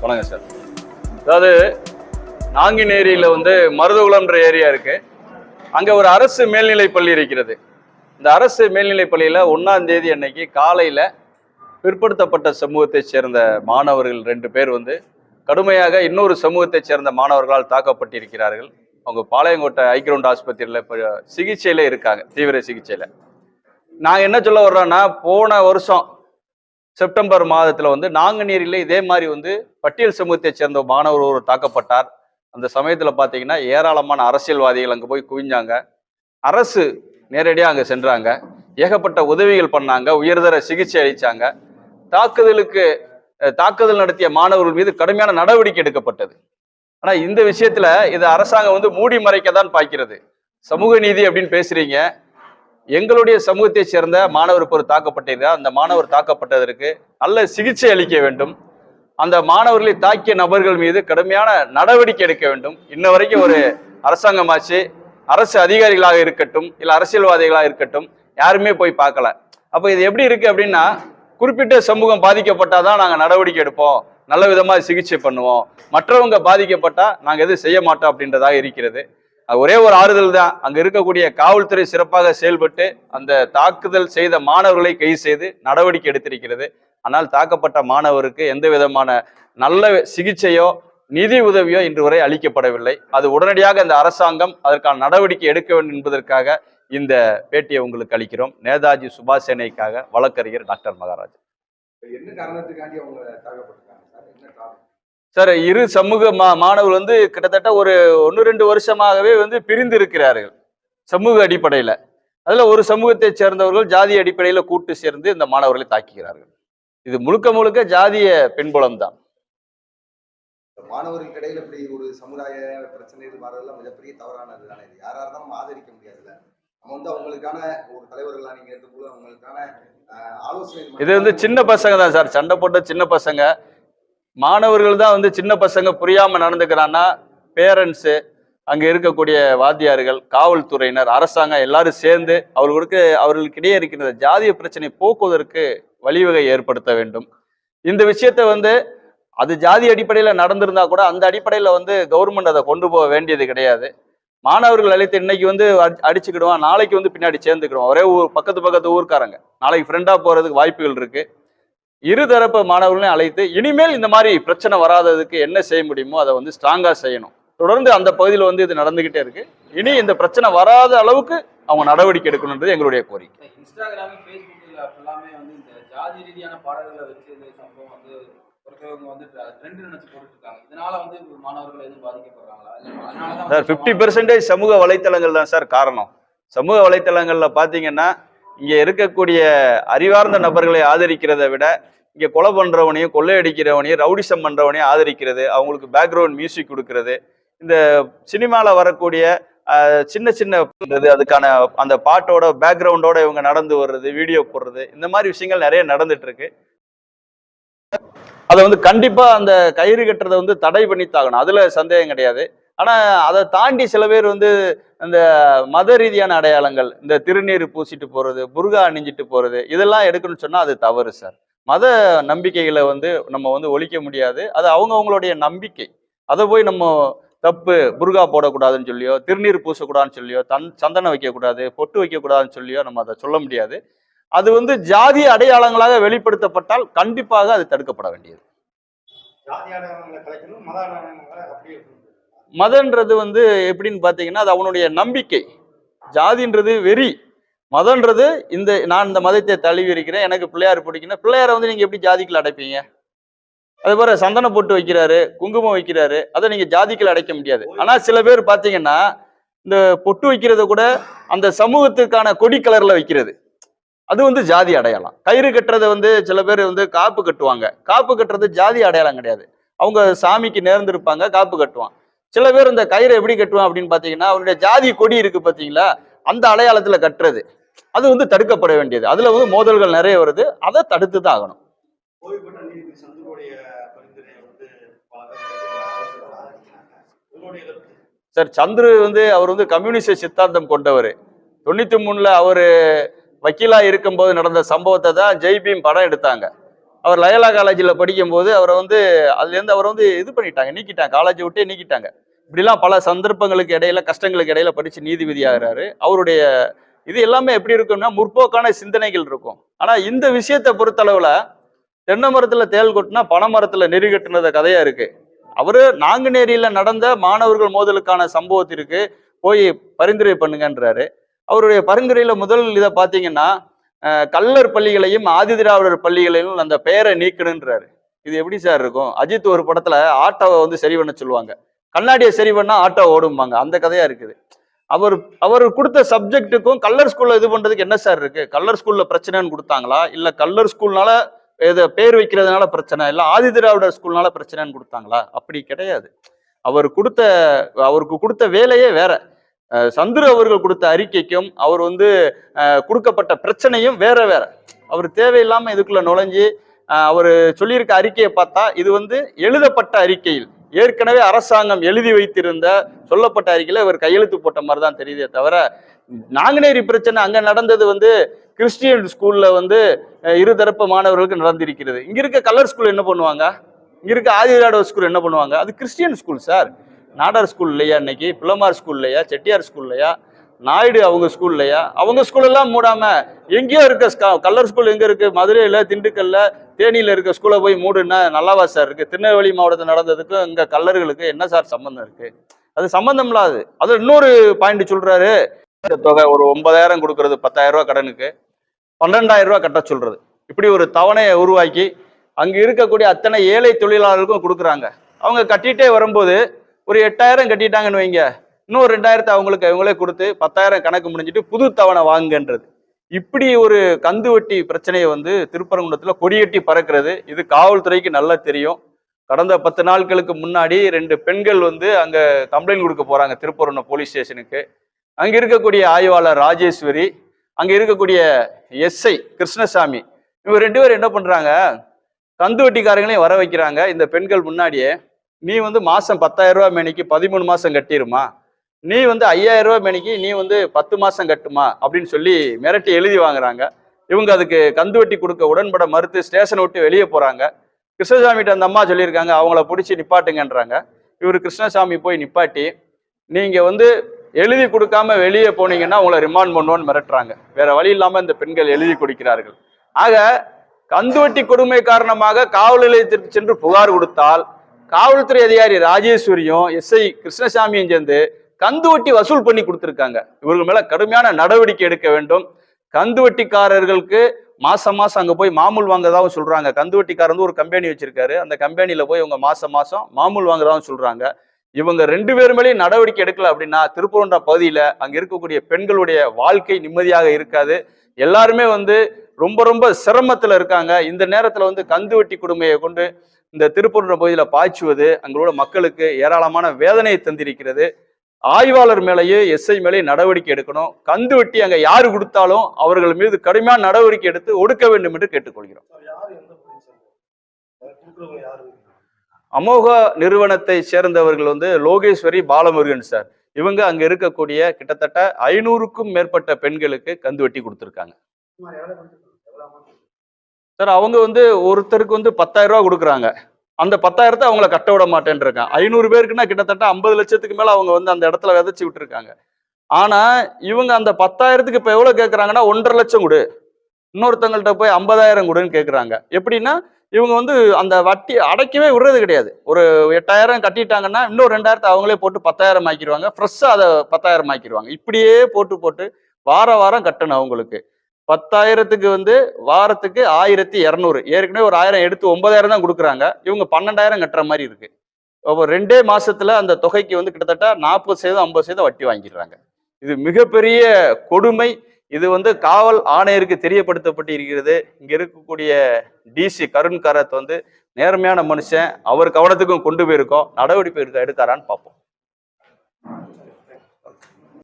வணக்கம் சார். அதாவது நாங்குநேரியில் மருதகுளம்ன்ற ஏரியா இருக்கு. அங்கே ஒரு அரசு மேல்நிலை பள்ளி இருக்கிறது. இந்த அரசு மேல்நிலை பள்ளியில் 1ஆம் தேதி அன்னைக்கு காலையில் பிற்படுத்தப்பட்ட சமூகத்தை சேர்ந்த மாணவர்கள் 2 பேர் கடுமையாக இன்னொரு சமூகத்தை சேர்ந்த மாணவர்களால் தாக்கப்பட்டிருக்கிறார்கள். அவங்க பாளையங்கோட்டை ஐக்ரவுண்ட் ஆஸ்பத்திரியில் இப்போ சிகிச்சையில் இருக்காங்க, தீவிர சிகிச்சையில். நாங்கள் என்ன சொல்ல வர்றோன்னா, போன வருஷம் செப்டம்பர் மாதத்தில் நாங்குநேரியில் இதே மாதிரி பட்டியல் சமூகத்தை சேர்ந்த மாணவர் ஒரு தாக்கப்பட்டார். அந்த சமயத்தில் பார்த்தீங்கன்னா ஏராளமான அரசியல்வாதிகள் அங்கே போய் குவிஞ்சாங்க. அரசு நேரடியாக அங்கே சென்றாங்க, ஏகப்பட்ட உதவிகள் பண்ணாங்க, உயர்தர சிகிச்சை அளித்தாங்க. தாக்குதல் நடத்திய மாணவர்கள் மீது கடுமையான நடவடிக்கை எடுக்கப்பட்டது. ஆனால் இந்த விஷயத்தில் இது அரசாங்கம் மூடி மறைக்க தான் பார்க்கிறது. சமூக நீதி அப்படின்னு பேசுறீங்க. எங்களுடைய சமூகத்தை சேர்ந்த மாணவர் இப்போ தாக்கப்பட்டிருக்கிறார். அந்த மாணவர் தாக்கப்பட்டதற்கு நல்ல சிகிச்சை அளிக்க வேண்டும். அந்த மாணவர்களை தாக்கிய நபர்கள் மீது கடுமையான நடவடிக்கை எடுக்க வேண்டும். இன்ன வரைக்கும் ஒரு அரசாங்கமாச்சு, அரசு அதிகாரிகளாக இருக்கட்டும், இல்லை அரசியல்வாதிகளாக இருக்கட்டும், யாருமே போய் பார்க்கல. அப்போ இது எப்படி இருக்கு அப்படின்னா, குறிப்பிட்ட சமூகம் பாதிக்கப்பட்டாதான் நாங்கள் நடவடிக்கை எடுப்போம், நல்ல விதமாக சிகிச்சை பண்ணுவோம், மற்றவங்க பாதிக்கப்பட்டா நாங்கள் எதுவும் செய்ய மாட்டோம் அப்படின்றதாக இருக்கிறது. ஒரே ஒரு ஆறுதல் தான், அங்கே இருக்கக்கூடிய காவல்துறை சிறப்பாக செயல்பட்டு அந்த தாக்குதல் செய்த மாணவர்களை கைது செய்து நடவடிக்கை எடுத்திருக்கிறது. ஆனால் தாக்கப்பட்ட மாணவருக்கு எந்த விதமான நல்ல சிகிச்சையோ நிதி உதவியோ இன்று வரை அளிக்கப்படவில்லை. அது உடனடியாக இந்த அரசாங்கம் அதற்கான நடவடிக்கை எடுக்க வேண்டும் என்பதற்காக இந்த பேட்டியை உங்களுக்கு அளிக்கிறோம். நேதாஜி சுபாஷ் சேனைக்காக வழக்கறிஞர் டாக்டர் மகாராஜ். என்ன காரணத்துக்காண்டி அவங்க தாக்கப்பட்டிருக்காங்க சார்? என்ன காரணம் சார்? இரு சமூக மாணவர்கள் கிட்டத்தட்ட ஒரு 1-2 வருஷமாகவே பிரிந்து இருக்கிறார்கள் சமூக அடிப்படையில். அதில் ஒரு சமூகத்தை சேர்ந்தவர்கள் ஜாதி அடிப்படையில் கூட்டு சேர்ந்து இந்த மாணவர்களை தாக்குகிறார்கள். இது முழுக்க முழுக்க ஜாதிய பின்புலம் தான். மாணவர்களுக்கு இடையில இப்படி ஒரு சமுதாய பிரச்சனைகள் வரதெல்லாம் மிகப்பெரிய தவறானது தானே. இது யாரா இருந்தாலும் ஆதரிக்க முடியாதுல்ல. நம்ம அவங்களுக்கான ஒரு தலைவர்களா நீங்க எடுத்துக்கொள்ள அவங்களுக்கான ஆலோசனை. இது சின்ன பசங்க தான் சார், சண்டை போட்ட சின்ன பசங்க. மாணவர்கள் தான் சின்ன பசங்க புரியாம நடந்துக்கிறான்னா, பேரண்ட்ஸு, அங்க இருக்கக்கூடிய வாத்தியார்கள், காவல்துறையினர், அரசாங்கம் எல்லாரும் சேர்ந்து அவர்களுக்கிடையே இருக்கிற ஜாதிய பிரச்சனை போக்குவதற்கு வழிவகை ஏற்படுத்த வேண்டும். இந்த விஷயத்த அது ஜாதி அடிப்படையில் நடந்திருந்தா கூட அந்த அடிப்படையில் கவர்மெண்ட் அதை கொண்டு போக வேண்டியது கிடையாது. மாணவர்கள் அழைத்து இன்னைக்கு அடிச்சுக்கிடுவான், நாளைக்கு பின்னாடி சேர்ந்துக்கிடுவான். ஒரே ஊர் பக்கத்து ஊர்க்காரங்க, நாளைக்கு ஃப்ரெண்டா போறதுக்கு வாய்ப்புகள் இருக்கு. இருதரப்பு மாணவர்களையும் அழைத்து இனிமேல் இந்த மாதிரி பிரச்சனை வராததுக்கு என்ன செய்ய முடியுமோ அதை ஸ்ட்ராங்கா செய்யணும். தொடர்ந்து அந்த பகுதியில் இது நடந்துகிட்டே இருக்கு. இனி இந்த பிரச்சனை வராத அளவுக்கு அவங்க நடவடிக்கை எடுக்கணுன்றது எங்களுடைய கோரிக்கை. இன்ஸ்டாகிராம், ஃபேஸ்புக்ல எல்லாமே இந்த ஜாதி ரீதியான பாடல்களை வச்சு இந்த சம்பவம் ஒருத்தவங்க ட்ரெண்ட் நினைச்சு போட்டுட்டு இருக்காங்க. இதனால மாணவர்கள் எதுவும் பாதிக்கப்படுறாங்களா? சார், 50% சமூக வலைத்தளங்கள் தான் சார் காரணம். சமூக வலைத்தளங்கள்ல பாத்தீங்கன்னா, இங்க இருக்கக்கூடிய அறிவார்ந்த நபர்களை ஆதரிக்கிறதை விட இங்க கொலை பண்றவனையும் கொள்ளையடிக்கிறவனையும் ரவுடிசம் பண்றவனையும் ஆதரிக்கிறது, அவங்களுக்கு பேக்ரவுண்ட் மியூசிக் கொடுக்கறது, இந்த சினிமாவில் வரக்கூடிய சின்ன சின்ன அதுக்கான அந்த பாட்டோட பேக்ரவுண்டோட இவங்க நடந்து வர்றது, வீடியோ போடுறது, இந்த மாதிரி விஷயங்கள் நிறைய நடந்துட்டு இருக்கு. அதை கண்டிப்பா அந்த கயிறு கட்டுறதை தடை பண்ணித்தாகணும், அதுல சந்தேகம் கிடையாது. ஆனா அதை தாண்டி சில பேர் இந்த மத ரீதியான அடையாளங்கள், இந்த திருநீர் பூசிட்டு போறது, புர்கா அணிஞ்சிட்டு போறது, இதெல்லாம் எடுக்கணும்னு சொன்னா அது தவறு சார். மத நம்பிக்கைகளை நம்ம ஒழிக்க முடியாது. அது அவங்களுடைய நம்பிக்கை. அதை போய் நம்ம தப்பு, புர்கா போடக்கூடாதுன்னு சொல்லியோ, திருநீர் பூசக்கூடாதுன்னு சொல்லியோ, சந்தனம் வைக்கக்கூடாது, பொட்டு வைக்கக்கூடாதுன்னு சொல்லியோ நம்ம அதை சொல்ல முடியாது. அது ஜாதி அடையாளங்களாக வெளிப்படுத்தப்பட்டால் கண்டிப்பாக அது தடுக்கப்பட வேண்டியது. மதன்றது எப்படின்னு பாத்தீங்கன்னா, அது அவனுடைய நம்பிக்கை. ஜாதின்றது வெறி, மதன்றது நான் இந்த மதத்தை தழுவி இருக்கிறேன், எனக்கு பிள்ளையார் பிடிக்கணும். பிள்ளையாரை நீங்க எப்படி ஜாதிக்குள்ள அடைப்பீங்க? அது போல சந்தன போட்டு வைக்கிறாரு, குங்குமம் வைக்கிறாரு, அதை நீங்க ஜாதிக்குள்ள அடைக்க முடியாது. ஆனா சில பேர் பாத்தீங்கன்னா, இந்த பொட்டு வைக்கிறத கூட அந்த சமூகத்துக்கான கொடி கலர்ல வைக்கிறது, அது ஜாதி அடையாளம். கயிறு கட்டுறதை சில பேர் காப்பு கட்டுவாங்க. காப்பு கட்டுறது ஜாதி அடையாளம் கிடையாது. அவங்க சாமிக்கு நேர்ந்திருப்பாங்க, காப்பு கட்டுவான். சில பேர் இந்த கயிறை எப்படி கட்டுவான் அப்படின்னு பாத்தீங்கன்னா, அவருடைய ஜாதி கொடி இருக்கு பாத்தீங்களா, அந்த அடையாளத்துல கட்டுறது, அது தடுக்கப்பட வேண்டியது. அதுல மோதல்கள் நிறைய வருது, அதை தடுத்து தான் ஆகணும். சார், சந்துரு அவர் கம்யூனிஸ்ட் சித்தாந்தம் கொண்டவர். 93ல் அவர் வக்கீலா இருக்கும்போது நடந்த சம்பவத்தை தான் ஜெய்பீம் படம் எடுத்தாங்க. அவர் லயலா காலேஜில் படிக்கும்போது அவரை வந்து அதுலேருந்து அவரை வந்து இது பண்ணிட்டாங்க, நீக்கிட்டாங்க, காலேஜை விட்டே நீக்கிட்டாங்க. இப்படிலாம் பல சந்தர்ப்பங்களுக்கு இடையில, கஷ்டங்களுக்கு இடையில படிச்சு நீதிபதி ஆகிறாரு. அவருடைய இது எல்லாமே எப்படி இருக்கும்னா முற்போக்கான சிந்தனைகள் இருக்கும். ஆனா இந்த விஷயத்தை பொறுத்தளவுல தென்னை மரத்துல தேள் கொட்டினா பனை மரத்துல நெறி கட்டுனத கதையா இருக்கு. அவரு நாங்குநேரியில நடந்த மாணவர்கள் மோதலுக்கான சம்பவத்திற்கு போய் பரிந்துரை பண்ணுங்கன்றாரு. அவருடைய பரிந்துரையில முதல் இதை பாத்தீங்கன்னா கல்லர் பள்ளிகளையும் ஆதிதிராவிடர் பள்ளிகளையும் அந்த பெயரை நீக்கணுன்றாரு. இது எப்படி சார் இருக்கும்? அஜித் ஒரு படத்துல ஆட்டோவை வந்து சரி பண்ண சொல்லுவாங்க, கண்ணாடியை சரி பண்ணா ஆட்டோ ஓடும்பாங்க, அந்த கதையா இருக்குது. அவர் அவர் கொடுத்த சப்ஜெக்ட்டுக்கும் கல்லர் ஸ்கூல்ல இது பண்றதுக்கு என்ன சார் இருக்கு? கல்லர் ஸ்கூல்ல பிரச்சனைன்னு கொடுத்தாங்களா, இல்ல கல்லர் ஸ்கூல்னால இதை பேர் வைக்கிறதுனால பிரச்சனை, இல்ல ஆதிதிராவிடர் ஸ்கூல்னால பிரச்சனைன்னு கொடுத்தாங்களா? அப்படி கிடையாது. அவர் கொடுத்த அவருக்கு கொடுத்த வேலையே வேற. சந்துரு அவர்கள் கொடுத்த அறிக்கைக்கும் அவர் வந்து கொடுக்கப்பட்ட பிரச்சனையும் வேற வேற. அவர் தேவையில்லாம இதுக்குள்ள நுழைஞ்சு அவர் சொல்லியிருக்க அறிக்கையை பார்த்தா இது வந்து எழுதப்பட்ட அறிக்கையில் ஏற்கனவே அரசாங்கம் எழுதி வைத்திருந்த சொல்லப்பட்ட அறிக்கையில இவர் கையெழுத்து போட்ட மாதிரி தான் தெரியுதே தவிர, நாங்குநேரி பிரச்சனை அங்க நடந்தது வந்து கிறிஸ்டியன் ஸ்கூல்ல வந்து இருதரப்பு மாணவர்களுக்கு நடந்திருக்கிறது. இங்க இருக்க கலர் ஸ்கூல் என்ன பண்ணுவாங்க, இங்க இருக்க ஆதிதிராவிடர் ஸ்கூல் என்ன பண்ணுவாங்க? அது Christian school sir. Nadar school இல்லையா, இன்னைக்கு பிள்ளமார் ஸ்கூல் இல்லையா, செட்டியார் ஸ்கூல் இல்லையா, நாயுடு அவங்க ஸ்கூல் இல்லையா? அவங்க ஸ்கூல் எல்லாம் மூடாம எங்கேயோ இருக்க கல்லர் ஸ்கூல் எங்க இருக்கு? மதுரையில, திண்டுக்கல்ல, தேனியில இருக்க ஸ்கூலை போய் மூடுன்னா நல்லாவா சார் இருக்கு? திருநெல்வேலி மாவட்டத்தில் நடந்ததுக்கும் இங்க கல்லர்களுக்கு என்ன சார் சம்பந்தம் இருக்கு? அது சம்பந்தம் இல்லாது. அது இன்னொரு பாயிண்ட் சொல்றாரு, தொகை ஒரு 9,000 கொடுக்கறது 10,000 ரூபாய் கடனுக்கு 12,000 ரூபாய் கட்ட சொல்றது. இப்படி ஒரு தவணையை உருவாக்கி அங்க இருக்கக்கூடிய அத்தனை ஏழை தொழிலாளர்களுக்கும் கொடுக்குறாங்க. அவங்க கட்டிட்டே வரும்போது ஒரு 8,000 கட்டிட்டாங்கன்னு வைங்க, இன்னும் 2,000 அவங்களுக்கு அவங்களே கொடுத்து 10,000 கணக்கு முடிஞ்சிட்டு புது தவணை வாங்குன்றது. இப்படி ஒரு கந்து வட்டி பிரச்சனையை வந்து திருப்பரங்குன்றத்துல கொடியேட்டி பறக்கிறது. இது காவல்துறைக்கு நல்லா தெரியும். கடந்த 10 நாட்களுக்கு முன்னாடி 2 பெண்கள் வந்து அங்க கம்ப்ளைண்ட் கொடுக்க போறாங்க திருப்பரங்குன்றம் போலீஸ் ஸ்டேஷனுக்கு. அங்க இருக்கக்கூடிய ஆய்வாளர் ராஜேஸ்வரி, அங்க இருக்கக்கூடிய எஸ்ஐ கிருஷ்ணசாமி, இவங்க 2 பேரும் என்ன பண்றாங்க, கந்து வட்டிக்காரங்களையும் வர வைக்கிறாங்க. இந்த பெண்கள் முன்னாடியே, நீ வந்து மாசம் 10,000 ரூபாய் மேனிக்கு 13 மாசம் கட்டிருமா, நீ வந்து 5,000 ரூபாய் மேனிக்கு நீ வந்து 10 மாசம் கட்டுமா அப்படின்னு சொல்லி மிரட்டி எழுதி வாங்குறாங்க. இவங்க அதுக்கு கந்து வட்டி கொடுக்க உடன்பட மறுத்து ஸ்டேஷனை விட்டு வெளியே போறாங்க. கிருஷ்ணசாமிகிட்ட அந்த அம்மா சொல்லியிருக்காங்க அவங்கள பிடிச்சி நிப்பாட்டுங்கன்றாங்க. இவர் கிருஷ்ணசாமி போய் நிப்பாட்டி, நீங்க வந்து எழுதி கொடுக்காம வெளியே போனீங்கன்னா உங்களை ரிமாண்ட் பண்ணுவோன்னு மிரட்டுறாங்க. வேற வழி இல்லாம இந்த பெண்கள் எழுதி கொடுக்கிறார்கள். ஆக கந்துவட்டி கொடுமை காரணமாக காவல் நிலையத்திற்கு சென்று புகார் கொடுத்தால் காவல்துறை அதிகாரி ராஜேஸ்வரியும் எஸ்ஐ கிருஷ்ணசாமியும் சேர்ந்து கந்து வட்டி வசூல் பண்ணி கொடுத்துருக்காங்க. இவர்கள் மேல கடுமையான நடவடிக்கை எடுக்க வேண்டும். கந்து வட்டிக்காரர்களுக்கு மாசம் மாசம் அங்க போய் மாமூல் வாங்கதாவும் சொல்றாங்க. கந்து வட்டிக்காரர் வந்து ஒரு கம்பெனி வச்சிருக்காரு, அந்த கம்பெனியில போய் இவங்க மாசம் மாசம் மாமூல் வாங்கதாவும் சொல்றாங்க. இவங்க 2 பேர் மேலேயும் நடவடிக்கை எடுக்கல அப்படின்னா திருப்பரங்குன்றம் பகுதியில அங்க இருக்கக்கூடிய பெண்களுடைய வாழ்க்கை நிம்மதியாக இருக்காது. எல்லாருமே வந்து ரொம்ப ரொம்ப சிரமத்துல இருக்காங்க. இந்த நேரத்துல வந்து கந்து வட்டி கொடுமையை கொண்டு இந்த திருப்பரங்குன்றம் பகுதியில பாய்ச்சுவது அங்களோட மக்களுக்கு ஏராளமான வேதனையை தந்திருக்கிறது. ஆய்வாளர் மேலேயே எஸ்ஐ மேலேயே நடவடிக்கை எடுக்கணும். கந்து வட்டி அங்க யாரு கொடுத்தாலும் அவர்கள் மீது கடுமையான நடவடிக்கை எடுத்து ஒடுக்க வேண்டும் என்று கேட்டுக்கொள்கிறோம். அமோக நிறுவனத்தை சேர்ந்தவர்கள் வந்து லோகேஸ்வரி பாலமுருகன் சார். இவங்க அங்க இருக்கக்கூடிய கிட்டத்தட்ட 500க்கும் மேற்பட்ட பெண்களுக்கு கந்து வட்டி கொடுத்துருக்காங்க சார். அவங்க வந்து ஒருத்தருக்கு வந்து 10,000 ரூபாய் கொடுக்குறாங்க. அந்த 10,000 அவங்கள கட்ட விட மாட்டேன்ருக்காங்க. 500 பேருக்குன்னா கிட்டத்தட்ட 50 லட்சத்துக்கு மேல அவங்க வந்து அந்த இடத்துல விதைச்சு விட்டுருக்காங்க. ஆனா இவங்க அந்த 10,000க்கு இப்ப எவ்வளவு கேட்கறாங்கன்னா 1,50,000 லட்சம் கொடு, இன்னொருத்தவங்கள்ட்ட போய் 50,000 கொடுன்னு கேட்கறாங்க. எப்படின்னா இவங்க வந்து அந்த வட்டி அடைக்கவே விடுறது கிடையாது. ஒரு 8,000 கட்டிட்டாங்கன்னா இன்னும் 2,000 அவங்களே போட்டு 10,000 ஆக்கிடுவாங்க. ஃப்ரெஷ்ஷா அதை 10,000 ஆக்கிடுவாங்க. இப்படியே போட்டு போட்டு வாரம் வாரம் கட்டணும். அவங்களுக்கு 10,000க்கு வந்து வாரத்துக்கு 1,200, ஏற்கனவே ஒரு 1000 எடுத்து 9,000 தான் கொடுக்குறாங்க. இவங்க 12,000 கட்டுற மாதிரி இருக்கு. அப்போ 2 மாசத்துல அந்த தொகைக்கு வந்து கிட்டத்தட்ட 40% 50% வட்டி வாங்கிடுறாங்க. இது மிகப்பெரிய கொடுமை. இது வந்து காவல் ஆணையருக்கு தெரியப்படுத்தப்பட்டு இருக்கிறது. இங்க இருக்கக்கூடிய டிசி கருண் காரத் வந்து நேர்மையான மனுஷன், அவர் கவனத்துக்கும் கொண்டு போயிருக்கோம். நடவடிக்கை எடுக்காரான்னு பார்ப்போம்.